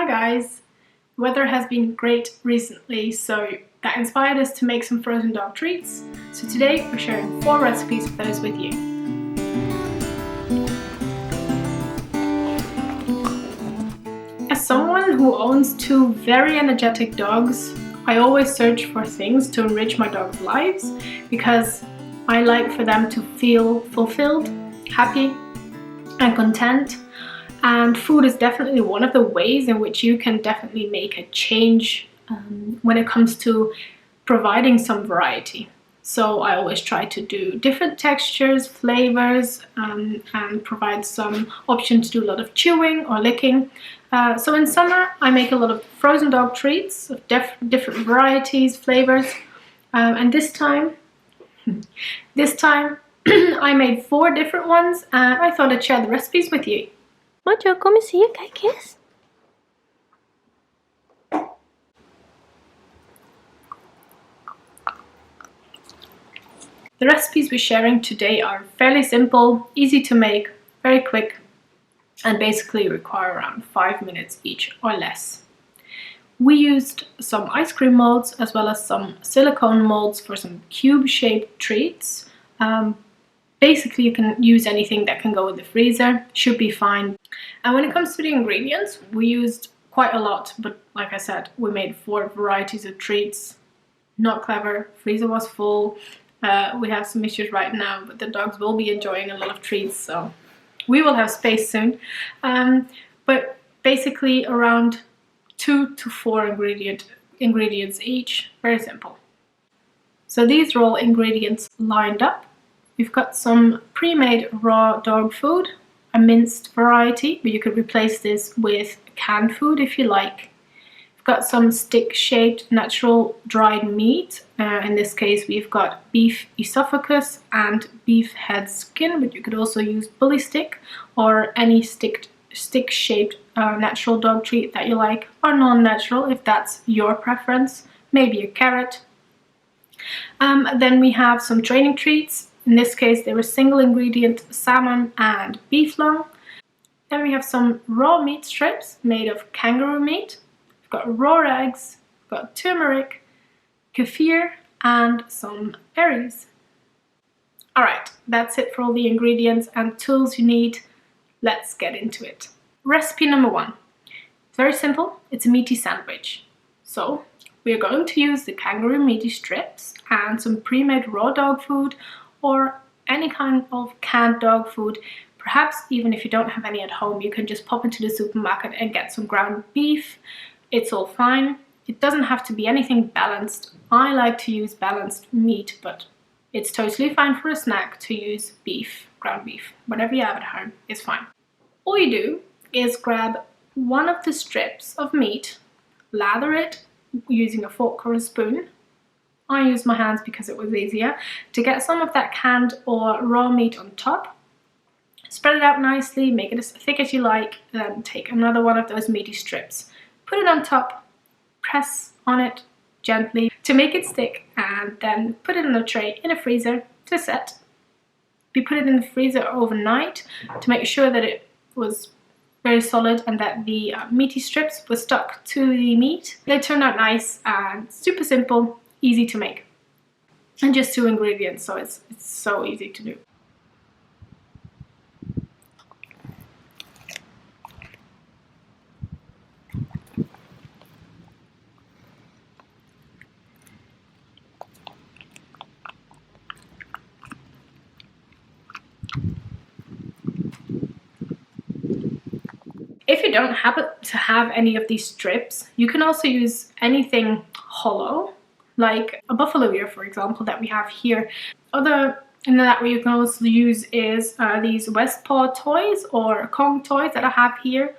guys! Weather has been great recently, so that inspired us to make some frozen dog treats. So today we're sharing 4 recipes of those with you. As someone who owns 2 very energetic dogs, I always search for things to enrich my dogs' lives because I like for them to feel fulfilled, happy and content. And food is definitely one of the ways in which you can definitely make a change when it comes to providing some variety. So I always try to do different textures, flavors, and provide some option to do a lot of chewing or licking. So in summer I make a lot of frozen dog treats of different varieties, flavors, and this time I made 4 different ones, and I thought I'd share the recipes with you. Mojo, kom eens hier, kijk eens. The recipes we're sharing today are fairly simple, easy to make, very quick, and basically require around 5 minutes each or less. We used some ice cream molds as well as some silicone molds for some cube-shaped treats. Basically you can use anything that can go in the freezer, should be fine. And when it comes to the ingredients, we used quite a lot, but like I said, we made 4 varieties of treats. Not clever, freezer was full. We have some issues right now, but the dogs will be enjoying a lot of treats, so we will have space soon. But basically around 2 to 4 ingredients each, very simple. So these are all ingredients lined up. We've got some pre-made raw dog food, a minced variety, but you could replace this with canned food if you like. We've got some stick-shaped natural dried meat. In this case we've got beef esophagus and beef head skin, but you could also use bully stick or any stick-shaped natural dog treat that you like, or non-natural if that's your preference, maybe a carrot. Then we have some training treats. In this case they were single ingredient salmon and beef lung. Then we have some raw meat strips made of kangaroo meat. We've got raw eggs, we've got turmeric, kefir and some berries. Alright, that's it for all the ingredients and tools you need. Let's get into it. Recipe number 1. It's very simple, it's a meaty sandwich. So we are going to use the kangaroo meaty strips and some pre-made raw dog food or any kind of canned dog food. Perhaps even if you don't have any at home, you can just pop into the supermarket and get some ground beef. It's all fine. It doesn't have to be anything balanced. I like to use balanced meat, but it's totally fine for a snack to use beef, ground beef. Whatever you have at home is fine. All you do is grab one of the strips of meat, lather it using a fork or a spoon. I used my hands because it was easier to get some of that canned or raw meat on top. Spread it out nicely, make it as thick as you like, then take another one of those meaty strips. Put it on top, press on it gently to make it stick, and then put it in a tray in a freezer to set. We put it in the freezer overnight to make sure that it was very solid and that the meaty strips were stuck to the meat. They turned out nice and super simple, easy to make, and just 2 ingredients, so it's so easy to do. If you don't happen to have any of these strips, you can also use anything hollow, like a buffalo ear, for example, that we have here. Other than that, what you can also use is these Westpaw toys or Kong toys that I have here.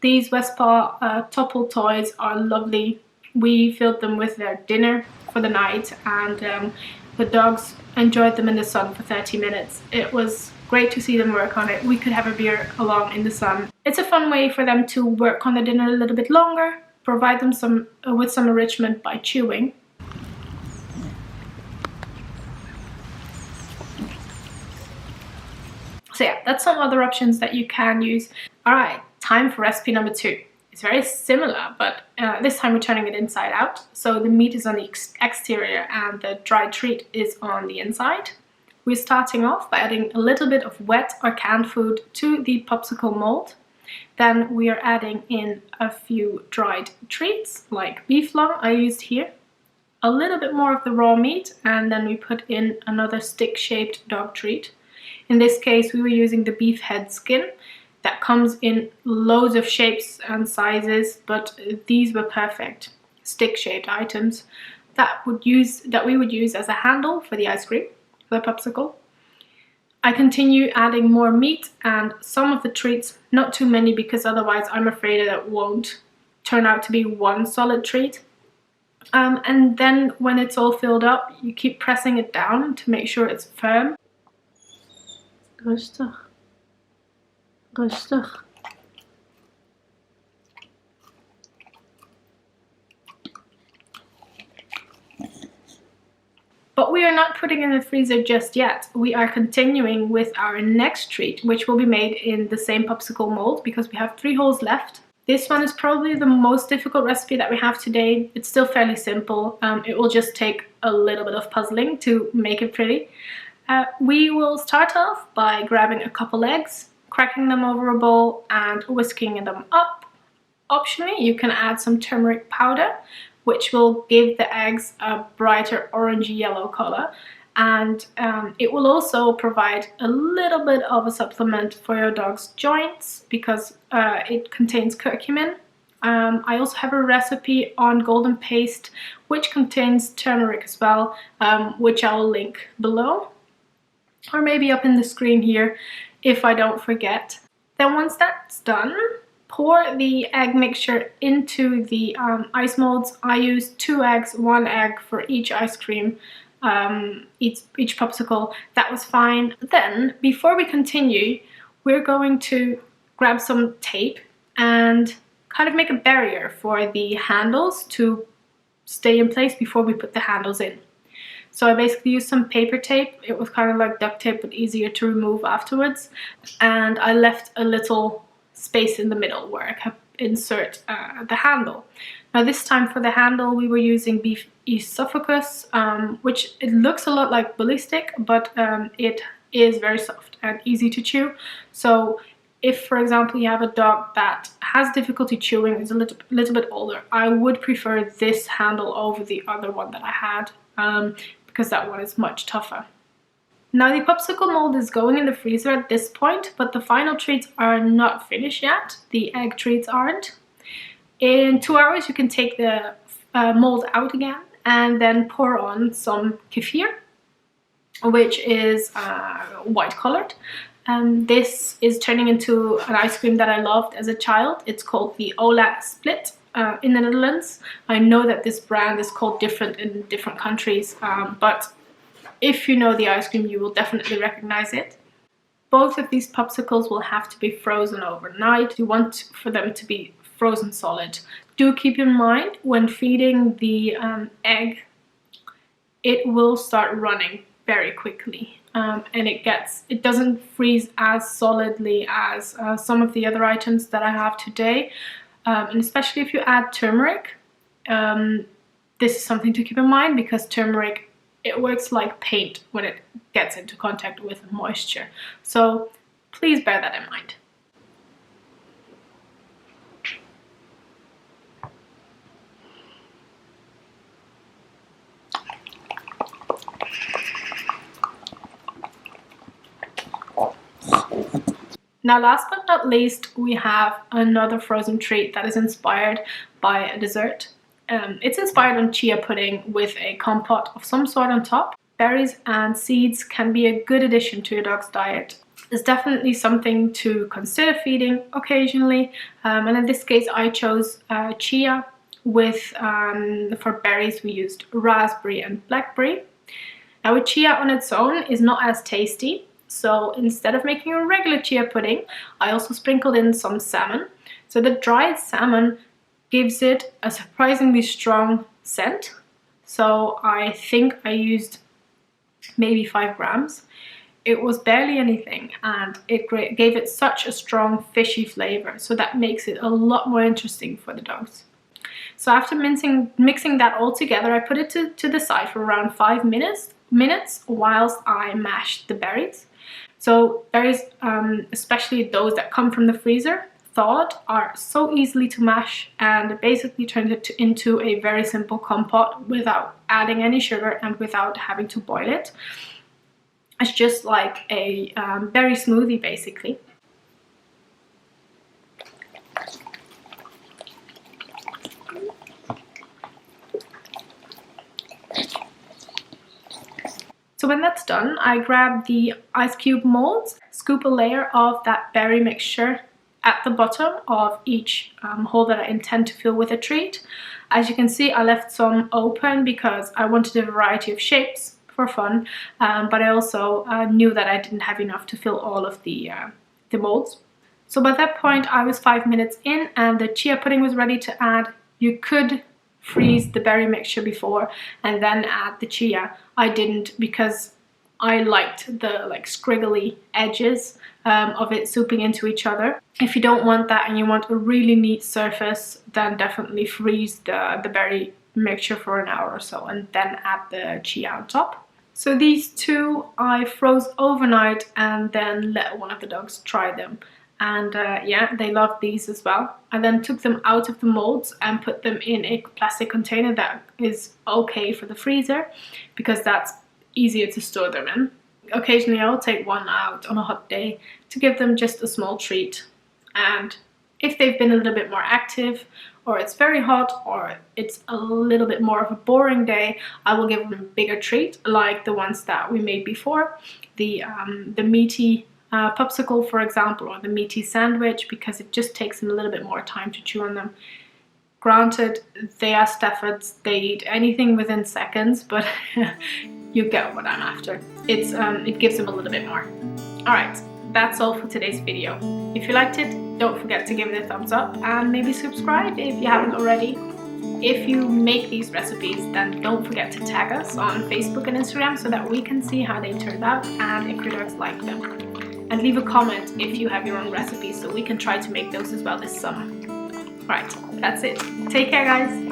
These Westpaw Topple toys are lovely. We filled them with their dinner for the night, and the dogs enjoyed them in the sun for 30 minutes. It was great to see them work on it. We could have a beer along in the sun. It's a fun way for them to work on the dinner a little bit longer, provide them with some enrichment by chewing. So yeah, that's some other options that you can use. Alright, time for recipe number 2. It's very similar, but this time we're turning it inside out. So the meat is on the exterior and the dried treat is on the inside. We're starting off by adding a little bit of wet or canned food to the popsicle mold. Then we are adding in a few dried treats, like beef lung I used here, a little bit more of the raw meat, and then we put in another stick-shaped dog treat. In this case, we were using the beef head skin. That comes in loads of shapes and sizes, but these were perfect stick-shaped items that we would use as a handle for the ice cream, for the popsicle. I continue adding more meat and some of the treats, not too many because otherwise I'm afraid that it won't turn out to be one solid treat. And then when it's all filled up, you keep pressing it down to make sure it's firm. Rustig. Rustig. But we are not putting it in the freezer just yet. We are continuing with our next treat, which will be made in the same popsicle mold because we have 3 holes left. This one is probably the most difficult recipe that we have today. It's still fairly simple. It will just take a little bit of puzzling to make it pretty. We will start off by grabbing a couple eggs, cracking them over a bowl and whisking them up. Optionally, you can add some turmeric powder, which will give the eggs a brighter orangey yellow color, and it will also provide a little bit of a supplement for your dog's joints because it contains curcumin. I also have a recipe on golden paste which contains turmeric as well, which I will link below or maybe up in the screen here if I don't forget. Then once that's done, pour the egg mixture into the ice molds. I used 2 eggs, 1 egg for each ice cream, each popsicle. That was fine. Then, before we continue, we're going to grab some tape and kind of make a barrier for the handles to stay in place before we put the handles in. So I basically used some paper tape. It was kind of like duct tape but easier to remove afterwards. And I left a little space in the middle where I could insert the handle. Now this time for the handle we were using beef esophagus, which it looks a lot like ballistic, but it is very soft and easy to chew. So if, for example, you have a dog that has difficulty chewing, is a little bit older, I would prefer this handle over the other one that I had, because that one is much tougher. Now the popsicle mold is going in the freezer at this point, but the final treats are not finished yet. The egg treats aren't. In 2 hours you can take the mold out again and then pour on some kefir, which is white colored. And this is turning into an ice cream that I loved as a child. It's called the Ola Split in the Netherlands. I know that this brand is called different in different countries, but if you know the ice cream, you will definitely recognize it. Both of these popsicles will have to be frozen overnight. You want for them to be frozen solid. Do keep in mind when feeding the egg, it will start running very quickly, and it doesn't freeze as solidly as some of the other items that I have today, and especially if you add turmeric. This is something to keep in mind because turmeric, it works like paint when it gets into contact with moisture. So please bear that in mind. Now last but not least, we have another frozen treat that is inspired by a dessert. It's inspired on chia pudding with a compote of some sort on top. Berries and seeds can be a good addition to your dog's diet. It's definitely something to consider feeding occasionally, and in this case I chose chia with, for berries we used raspberry and blackberry. Now with chia on its own is not as tasty, so instead of making a regular chia pudding, I also sprinkled in some salmon. So the dried salmon gives it a surprisingly strong scent. So I think I used maybe 5 grams. it was barely anything, and it gave it such a strong fishy flavor, so that makes it a lot more interesting for the dogs. So after mixing that all together, I put it to the side for around 5 minutes whilst I mashed the berries. So berries, especially those that come from the freezer, thawed, are so easily to mash, and it basically turns it into a very simple compote without adding any sugar and without having to boil it. It's just like a berry smoothie basically. So when that's done, I grab the ice cube molds, scoop a layer of that berry mixture at the bottom of each hole that I intend to fill with a treat. As you can see, I left some open because I wanted a variety of shapes for fun, but I also knew that I didn't have enough to fill all of the molds. So by that point, I was 5 minutes in and the chia pudding was ready to add. You could freeze the berry mixture before and then add the chia. I didn't, because I liked the scriggly edges of it souping into each other. If you don't want that and you want a really neat surface, then definitely freeze the berry mixture for an hour or so and then add the chia on top. So these two I froze overnight and then let one of the dogs try them. And yeah, they loved these as well. I then took them out of the molds and put them in a plastic container that is okay for the freezer, because that's easier to store them in. Occasionally I'll take one out on a hot day to give them just a small treat. And if they've been a little bit more active, or it's very hot, or it's a little bit more of a boring day, I will give them a bigger treat, like the ones that we made before, the Meaty Pupsicle, for example, or the Meaty sandwich, because it just takes them a little bit more time to chew on them. Granted, they are Staffords, they eat anything within seconds, but you get what I'm after. It gives them a little bit more. Alright, that's all for today's video. If you liked it, don't forget to give it a thumbs up and maybe subscribe if you haven't already. If you make these recipes, then don't forget to tag us on Facebook and Instagram so that we can see how they turned out and if your dogs like them. And leave a comment if you have your own recipes so we can try to make those as well this summer. Right, that's it. Take care, guys.